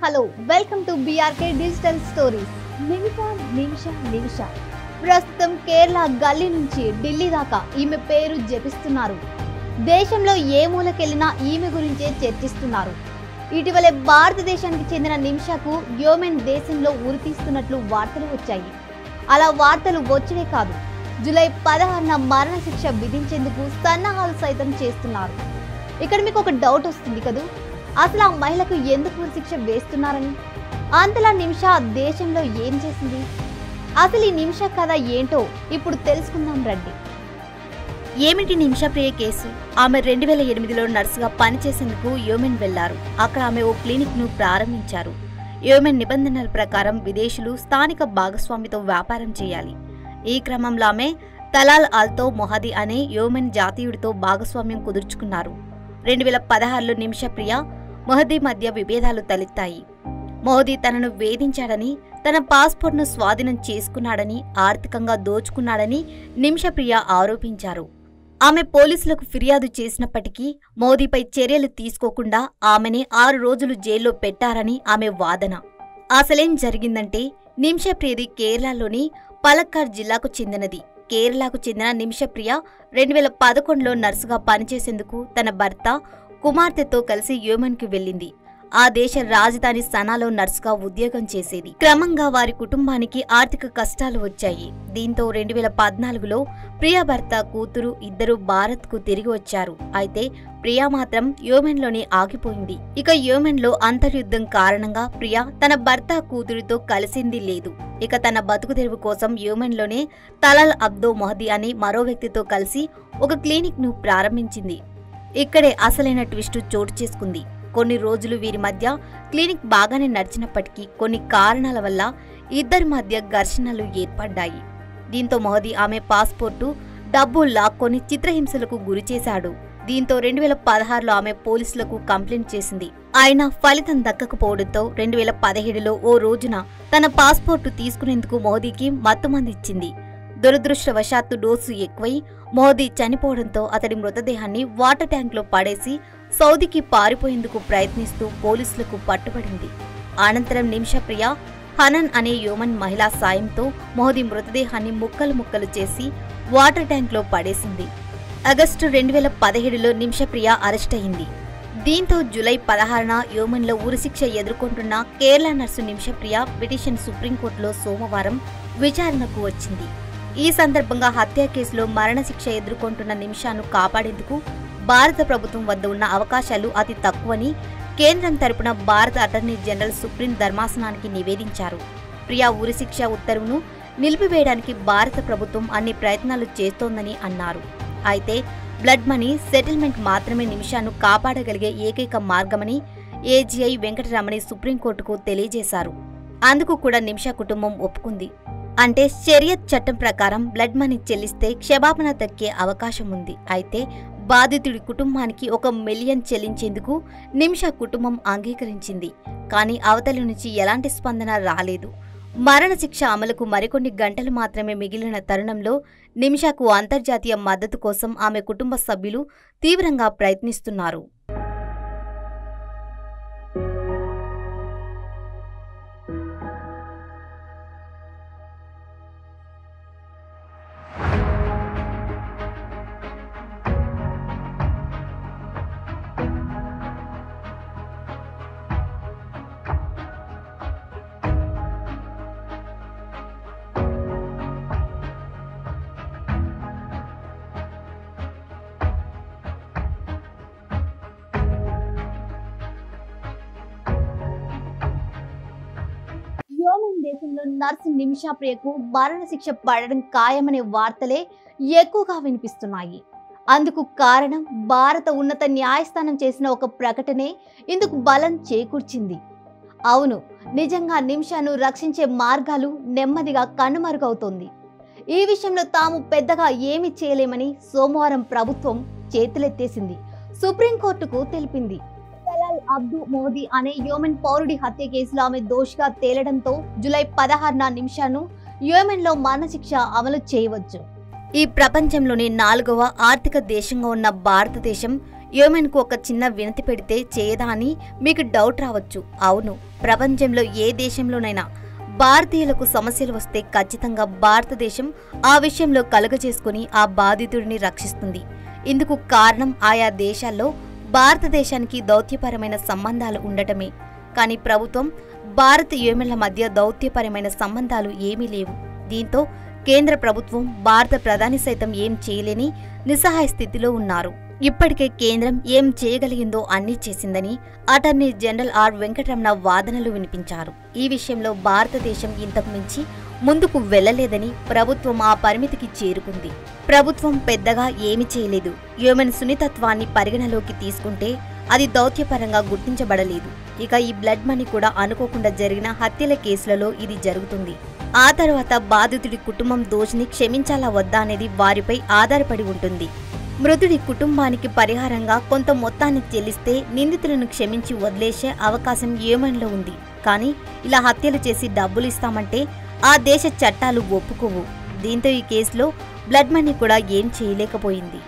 Hello welcome to BRK digital stories. నిమిష ప్రస్తుతం కేరళ గల్లీ నుంచి ఢిల్లీ దాకా ఈమె పేరు జపిస్తున్నారు. దేశంలో ఏ మూలకెళ్ళినా ఈమె గురించే చర్చిస్తున్నారు. ఇటీవలే భారతదేశానికి చెందిన నిమిషకు యోమెన్ దేశంలో ఉరితీస్తున్నట్లు వార్తలు వచ్చాయి. అలా వార్తలు వచ్చే కాదు, జూలై 16న మరణశిక్ష విధించేందుకు సన్నాహాలు సైతం చేస్తున్నారు. ఇక్కడ మీకు ఒక డౌట్ వస్తుంది కదూ, అసలు ఆ మహిళకు ఎందుకు ఉరిశిక్ష వేస్తున్నారని. అంతలా నిమిష దేశంలో ఏం చేసింది, అసలు ఈ నిమిష కథ ఏంటో ఇప్పుడు తెలుసుకుందాం రండి. ఏమిటి నిమిషప్రియ కేసు? ఆమె 2008లో నర్సుగా పనిచేసేందుకు యోమెన్ వెళ్లారు. అక్కడ ఆమె ఓ క్లినిక్ ను ప్రారంభించారు. యోమెన్ నిబంధనల ప్రకారం విదేశీయులు స్థానిక భాగస్వామితో వ్యాపారం చేయాలి. ఈ క్రమంలో ఆమె తలాల్ అల్తో మొహదీ అనే యోమెన్ జాతీయుడితో భాగస్వామ్యం కుదుర్చుకున్నారు. 2016లో నిమిషప్రియ మొహదీ మధ్య విభేదాలు తలెత్తాయి. మొహదీ తనను వేధించాడని, తన పాస్పోర్ట్ను స్వాధీనం చేసుకున్నాడని, ఆర్థికంగా దోచుకున్నాడని నిమిషప్రియ ఆరోపించారు. ఆమె పోలీసులకు ఫిర్యాదు చేసినప్పటికీ మోదీపై చర్యలు తీసుకోకుండా ఆమెని 6 రోజులు జైల్లో పెట్టారని ఆమె వాదన. అసలేం జరిగిందంటే, నిమిషప్రియది కేరళలోని పలక్కాడ్ జిల్లాకు చెందినది. కేరళకు చెందిన నిమిషప్రియ 2011లో నర్సుగా పనిచేసేందుకు తన భర్త, కుమార్తెతో కలిసి యోమెన్కి వెళ్ళింది. ఆ దేశ రాజధాని సనాలో నర్సుగా ఉద్యోగం చేసేది. క్రమంగా వారి కుటుంబానికి ఆర్థిక కష్టాలు వచ్చాయి. దీంతో 2014లో ప్రియా భర్త, కూతురు ఇద్దరు భారత్కు తిరిగి వచ్చారు. అయితే ప్రియా మాత్రం యోమెన్లోనే ఆగిపోయింది. ఇక యోమెన్లో అంతర్యుద్ధం కారణంగా ప్రియా తన భర్త, కూతురితో కలిసింది లేదు. ఇక తన బతుకుదెరువు కోసం యోమెన్లోనే తలాల్ అబ్దో మొహదీ అనే మరో వ్యక్తితో కలిసి ఒక క్లినిక్ ను ప్రారంభించింది. ఇక్కడే అసలైన ట్విస్టు చోటు చేసుకుంది. కొన్ని రోజులు వీరి మధ్య క్లినిక్ బాగానే నడిచినప్పటికీ కొన్ని కారణాల వల్ల ఇద్దరి మధ్య ఘర్షణలు ఏర్పడ్డాయి. దీంతో మొహదీ ఆమె పాస్పోర్టు, డబ్బు లాక్కొని చిత్రహింసలకు గురిచేశాడు. దీంతో 2016లో ఆమె పోలీసులకు కంప్లైంట్ చేసింది. అయినా ఫలితం దక్కకపోవడంతో 2017లో ఓ రోజున తన పాస్పోర్టు తీసుకునేందుకు మొహదీకి మత్తుమందిచ్చింది. దురదృష్టవశాత్తు డోసు ఎక్కువై మొహదీ చనిపోవడంతో అతడి మృతదేహాన్ని వాటర్ ట్యాంక్లో పడేసి సౌదీకి పారిపోయేందుకు ప్రయత్నిస్తూ పోలీసులకు పట్టుబడింది. అనంతరం నిమిషప్రియ హనన్ అనే యోమన్ మహిళా సాయంతో మొహదీ మృతదేహాన్ని ముక్కలు చేసి వాటర్ ట్యాంక్లో పడేసింది. ఆగస్టు 2017లో నిమిషప్రియ అరెస్ట్ అయింది. దీంతో జూలై 16న యోమన్లో ఉరిశిక్ష ఎదుర్కొంటున్న కేరళ నర్సు నిమిషప్రియ పిటిషన్ సుప్రీంకోర్టులో సోమవారం విచారణకు వచ్చింది. ఈ సందర్భంగా హత్య కేసులో మరణశిక్ష ఎదుర్కొంటున్న నిమిషాను కాపాడేందుకు భారత ప్రభుత్వం వద్ద ఉన్న అవకాశాలు అతి తక్కువని కేంద్రం తరపున భారత అటార్నీ జనరల్ సుప్రీం ధర్మాసనానికి నివేదించారు. ప్రియా ఉరిశిక్ష ఉత్తర్వును నిలిపివేయడానికి భారత ప్రభుత్వం అన్ని ప్రయత్నాలు చేస్తోందని అన్నారు. అయితే బ్లడ్ మనీ సెటిల్మెంట్ మాత్రమే నిమిషాను కాపాడగలిగే ఏకైక మార్గమని ఏజీఐ వెంకటరమణి సుప్రీంకోర్టుకు తెలియజేశారు. అందుకు కూడా నిమిష కుటుంబం ఒప్పుకుంది. అంటే షరియత్ చట్టం ప్రకారం బ్లడ్ మనీ చెల్లిస్తే క్షమాపణ దక్కే అవకాశం ఉంది. అయితే బాధితుడి కుటుంబానికి 1 మిలియన్ చెల్లించేందుకు నిమిష కుటుంబం అంగీకరించింది. కానీ అవతలి నుంచి ఎలాంటి స్పందన రాలేదు. మరణశిక్ష అమలుకు మరికొన్ని గంటలు మాత్రమే మిగిలిన తరుణంలో నిమిషకు అంతర్జాతీయ మద్దతు కోసం ఆమె కుటుంబ సభ్యులు తీవ్రంగా ప్రయత్నిస్తున్నారు. యోమెన్ దేశంలో నర్సు నిమిషప్రియకు మరణశిక్ష పడడం ఖాయమనే వార్తలే ఎక్కువగా వినిపిస్తున్నాయి. అందుకు కారణం భారత ఉన్నత న్యాయస్థానం చేసిన ఒక ప్రకటనే ఇందుకు బలం చేకూర్చింది. అవును, నిజంగా నిమిషను రక్షించే మార్గాలు నెమ్మదిగా కనుమరుగవుతోంది. ఈ విషయంలో తాము పెద్దగా ఏమీ చేయలేమని సోమవారం ప్రభుత్వం చేతులెత్తేసింది. సుప్రీంకోర్టుకు తెలిపింది. తలాల్ అబ్దో మొహదీ అనే యోమెన్ పౌరుడి హత్య కేసులో ఆమె దోషిగా తేలడంతో జూలై 16న నిమిషాను యోమెన్లో మరణశిక్ష అమలు చేయవచ్చు. ఈ ప్రపంచంలోని 4వ ఆర్థిక దేశంగా ఉన్న భారతదేశం యెమెన్కు ఒక చిన్న వినతి పెడితే చేయదా అని మీకు డౌట్ రావచ్చు. అవును, ప్రపంచంలో ఏ దేశంలోనైనా భారతీయులకు సమస్యలు వస్తే ఖచ్చితంగా భారతదేశం ఆ విషయంలో కలుగజేసుకుని ఆ బాధితుడిని రక్షిస్తుంది. ఇందుకు కారణం ఆయా దేశాల్లో భారతదేశానికి దౌత్యపరమైన సంబంధాలు ఉండటమే. కానీ ప్రభుత్వం భారత్ యెమెన్ల మధ్య దౌత్యపరమైన సంబంధాలు ఏమీ లేవు. దీంతో కేంద్ర ప్రభుత్వం భారత ప్రధాని సైతం ఏం చేయలేని నిస్సహాయ స్థితిలో ఉన్నారు. ఇప్పటికే కేంద్రం ఏం చేయగలిగిందో అన్నీ చేసిందని అటార్నీ జనరల్ ఆర్ వెంకటరమణ వాదనలు వినిపించారు. ఈ విషయంలో భారతదేశం ఇంతకు మించి ముందుకు వెళ్లలేదని ప్రభుత్వం ఆ పరిమితికి చేరుకుంది. ప్రభుత్వం పెద్దగా ఏమీ చేయలేదు. యెమెన్ సున్నితత్వాన్ని పరిగణలోకి తీసుకుంటే అది దౌత్యపరంగా గుర్తించబడలేదు. ఇక ఈ బ్లడ్ మనీ కూడా అనుకోకుండా జరిగిన హత్యల కేసులలో ఇది జరుగుతుంది. ఆ తర్వాత బాధితుడి కుటుంబం దోషిని క్షమించాలా వద్దా అనేది వారిపై ఆధారపడి ఉంటుంది. మృతుడి కుటుంబానికి పరిహారంగా కొంత మొత్తాన్ని చెల్లిస్తే నిందితులను క్షమించి వదిలేసే అవకాశం యెమెన్లో ఉంది. కానీ ఇలా హత్యలు చేసి డబ్బులు ఇస్తామంటే ఆ దేశ చట్టాలు ఒప్పుకోవు. దీంతో ఈ కేసులో బ్లడ్ మనీ కూడా ఏం చేయలేకపోయింది.